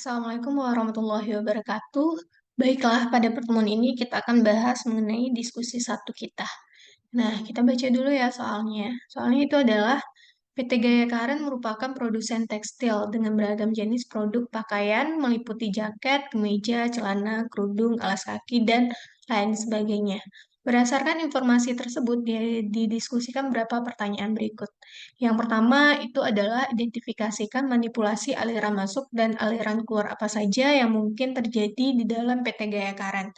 Assalamualaikum warahmatullahi wabarakatuh. Baiklah, pada pertemuan ini kita akan bahas mengenai diskusi satu kita. Nah, kita baca dulu ya soalnya. Soalnya itu adalah PT Gaya Karen merupakan produsen tekstil dengan beragam jenis produk pakaian meliputi jaket, kemeja, celana, kerudung, alas kaki, dan lain sebagainya. Berdasarkan informasi tersebut, didiskusikan beberapa pertanyaan berikut. Yang pertama itu adalah identifikasikan manipulasi aliran masuk dan aliran keluar apa saja yang mungkin terjadi di dalam PT Gaya Karen.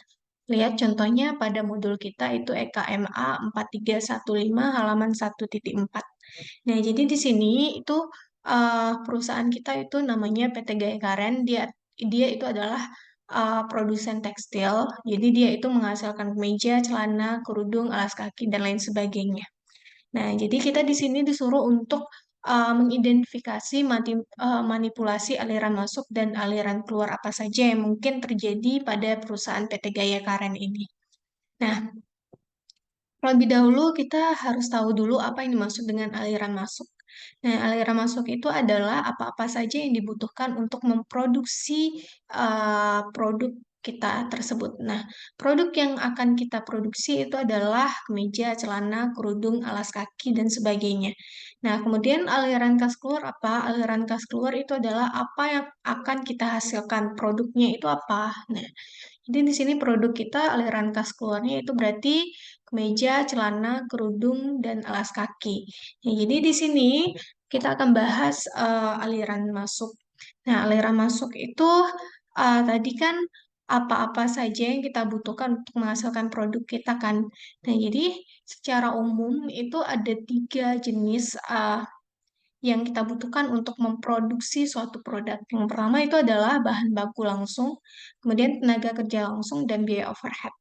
Lihat contohnya pada modul kita itu EKMA 4315 halaman 1.4. Nah, jadi di sini itu perusahaan kita itu namanya PT Gaya Karen. Dia itu adalah produsen tekstil. Jadi dia itu menghasilkan kemeja, celana, kerudung, alas kaki dan lain sebagainya. Nah, jadi kita di sini disuruh untuk mengidentifikasi manipulasi aliran masuk dan aliran keluar apa saja yang mungkin terjadi pada perusahaan PT Gaya Karen ini. Nah, terlebih dahulu kita harus tahu dulu apa yang dimaksud dengan aliran masuk. Nah, aliran masuk itu adalah apa-apa saja yang dibutuhkan untuk memproduksi produk kita tersebut. Nah, produk yang akan kita produksi itu adalah kemeja, celana, kerudung, alas kaki, dan sebagainya. Nah, kemudian aliran kas keluar apa? Aliran kas keluar itu adalah apa yang akan kita hasilkan. Produknya itu apa? Nah, jadi di sini produk kita aliran kas keluarnya itu berarti kemeja, celana, kerudung, dan alas kaki. Nah, jadi di sini kita akan bahas aliran masuk. Nah, aliran masuk itu tadi kan apa-apa saja yang kita butuhkan untuk menghasilkan produk kita kan. Nah, jadi secara umum itu ada tiga jenis yang kita butuhkan untuk memproduksi suatu produk. Yang pertama itu adalah bahan baku langsung, kemudian tenaga kerja langsung, dan biaya overhead.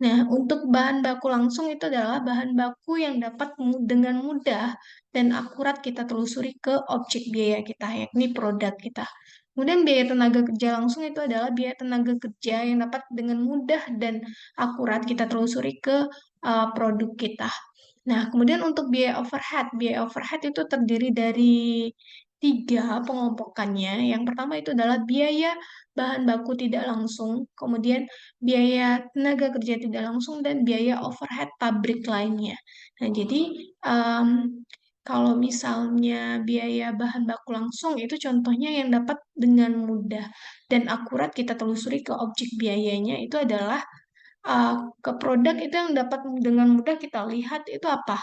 Nah, untuk bahan baku langsung itu adalah bahan baku yang dapat dengan mudah dan akurat kita telusuri ke objek biaya kita, yakni produk kita. Kemudian biaya tenaga kerja langsung itu adalah biaya tenaga kerja yang dapat dengan mudah dan akurat kita telusuri ke produk kita. Nah, kemudian untuk biaya overhead itu terdiri dari tiga pengelompokannya. Yang pertama itu adalah biaya bahan baku tidak langsung, kemudian biaya tenaga kerja tidak langsung, dan biaya overhead pabrik lainnya. Nah, jadi em, kalau misalnya biaya bahan baku langsung itu contohnya yang dapat dengan mudah dan akurat kita telusuri ke objek biayanya itu adalah uh, ke produk itu yang dapat dengan mudah kita lihat itu apa?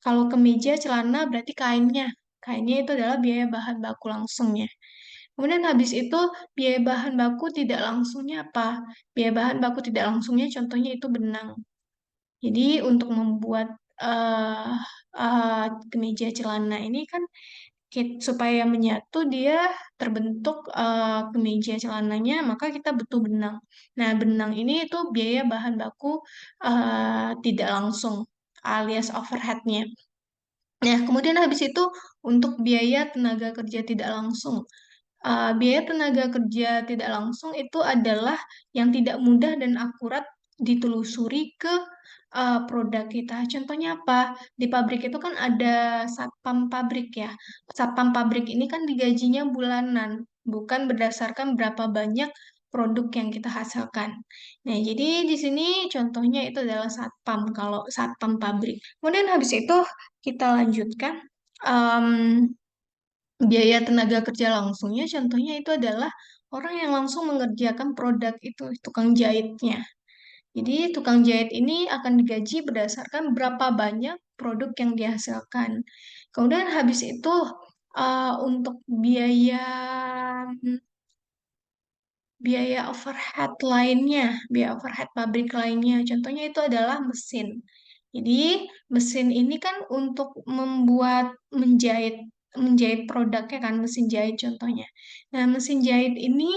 Kalau kemeja, celana berarti kainnya. Kainnya itu adalah biaya bahan baku langsungnya. Kemudian habis itu biaya bahan baku tidak langsungnya apa? Biaya bahan baku tidak langsungnya contohnya itu benang. Jadi untuk membuat uh, kemeja celana ini kan supaya menyatu dia terbentuk kemeja celananya, maka kita butuh benang. Nah, benang ini itu biaya bahan baku tidak langsung alias overheadnya. Nah, kemudian habis itu untuk biaya tenaga kerja tidak langsung. Biaya tenaga kerja tidak langsung itu adalah yang tidak mudah dan akurat ditelusuri ke produk kita. Contohnya apa? Di pabrik itu kan ada satpam pabrik ya. Satpam pabrik ini kan digajinya bulanan, bukan berdasarkan berapa banyak produk yang kita hasilkan. Nah, jadi di sini contohnya itu adalah satpam, kalau satpam pabrik. Kemudian habis itu kita lanjutkan. Em, Biaya tenaga kerja langsungnya contohnya itu adalah orang yang langsung mengerjakan produk itu, tukang jahitnya. Jadi tukang jahit ini akan digaji berdasarkan berapa banyak produk yang dihasilkan. Kemudian habis itu untuk biaya overhead lainnya, biaya overhead pabrik lainnya, contohnya itu adalah mesin. Jadi mesin ini kan untuk menjahit menjahit produknya kan mesin jahit contohnya. Nah, mesin jahit ini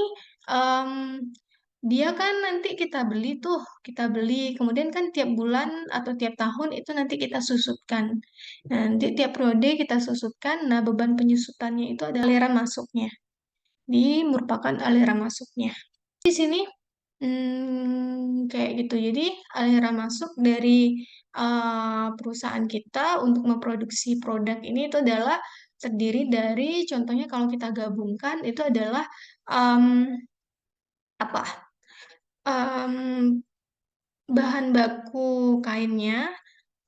em, dia kan nanti kita beli, kemudian kan tiap bulan atau tiap tahun itu nanti kita susutkan. Nah, nanti tiap periode kita susutkan, nah beban penyusutannya itu adalah aliran masuknya. Ini merupakan aliran masuknya. Di sini kayak gitu. Jadi aliran masuk dari perusahaan kita untuk memproduksi produk ini itu adalah terdiri dari contohnya kalau kita gabungkan itu adalah mmm, apa, mmm, bahan baku kainnya,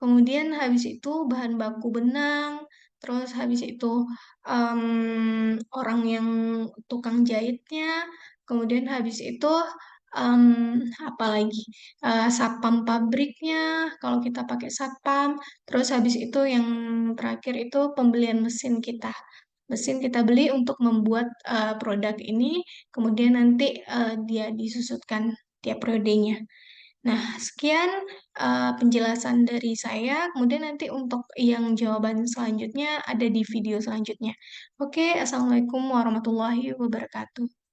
kemudian habis itu bahan baku benang, terus habis itu, orang yang tukang jahitnya, kemudian habis itu, apalagi, satpam pabriknya, kalau kita pakai satpam, terus habis itu yang terakhir itu pembelian mesin kita. Mesin kita beli untuk membuat, produk ini, kemudian nanti, dia disusutkan tiap periodenya. Nah, sekian, penjelasan dari saya, kemudian nanti untuk yang jawaban selanjutnya ada di video selanjutnya. Oke, assalamualaikum warahmatullahi wabarakatuh.